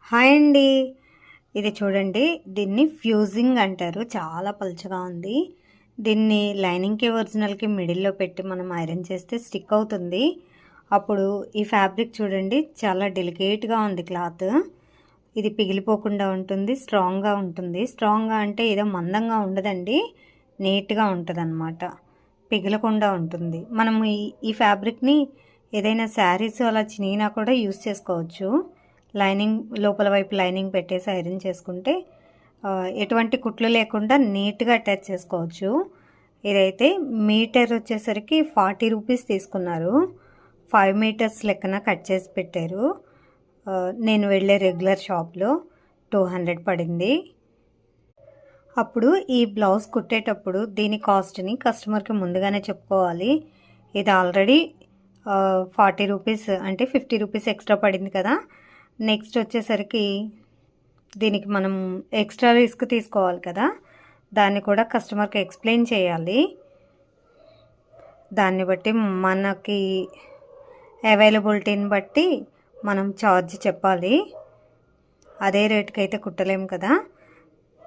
Hi అండి. ఇది చూడండి, దీన్ని ఫ్యూజింగ్ అంటారు. చాలా పలుచగా ఉంది. దీన్ని లైనింగ్‌కి, ఒరిజినల్‌కి మిడిల్‌లో పెట్టి మనం ఐరన్ చేస్తే స్టిక్ అవుతుంది. అప్పుడు ఈ ఫ్యాబ్రిక్ చూడండి, చాలా డెలికేట్‌గా ఉంది క్లాత్. ఇది పిగిలిపోకుండా ఉంటుంది, స్ట్రాంగ్‌గా ఉంటుంది. స్ట్రాంగ్‌గా అంటే ఏదో మందంగా ఉండదండి, నీట్‌గా ఉంటదనమాట. పిగలకుండా ఉంటుంది. మనం ఈ ఫ్యాబ్రిక్‌ని ఏదైనా శారీస్ అలా చినిగినా కూడా యూజ్ చేసుకోవచ్చు. లైనింగ్ లోపల వైపు లైనింగ్ పెట్టేసి ఐరన్ చేసుకుంటే ఎటువంటి కుట్లు లేకుండా నీట్గా అటాచ్ చేసుకోవచ్చు. ఇదైతే మీటర్ వచ్చేసరికి 40 రూపీస్ తీసుకున్నారు. 5 మీటర్స్ లెక్కన కట్ చేసి పెట్టారు. నేను వెళ్ళే రెగ్యులర్ షాప్లో 200 పడింది. అప్పుడు ఈ బ్లౌజ్ కుట్టేటప్పుడు దీని కాస్ట్ని కస్టమర్కి ముందుగానే చెప్పుకోవాలి. ఇది ఆల్రెడీ 40 రూపీస్ అంటే 50 రూపీస్ ఎక్స్ట్రా పడింది కదా. నెక్స్ట్ వచ్చేసరికి దీనికి మనం ఎక్స్ట్రా రిస్క్ తీసుకోవాలి కదా, దాన్ని కూడా కస్టమర్కి ఎక్స్ప్లెయిన్ చేయాలి. దాన్ని బట్టి మనకి అవైలబిలిటీని బట్టి మనం ఛార్జ్ చెప్పాలి. అదే రేటుకి అయితే కుట్టలేము కదా.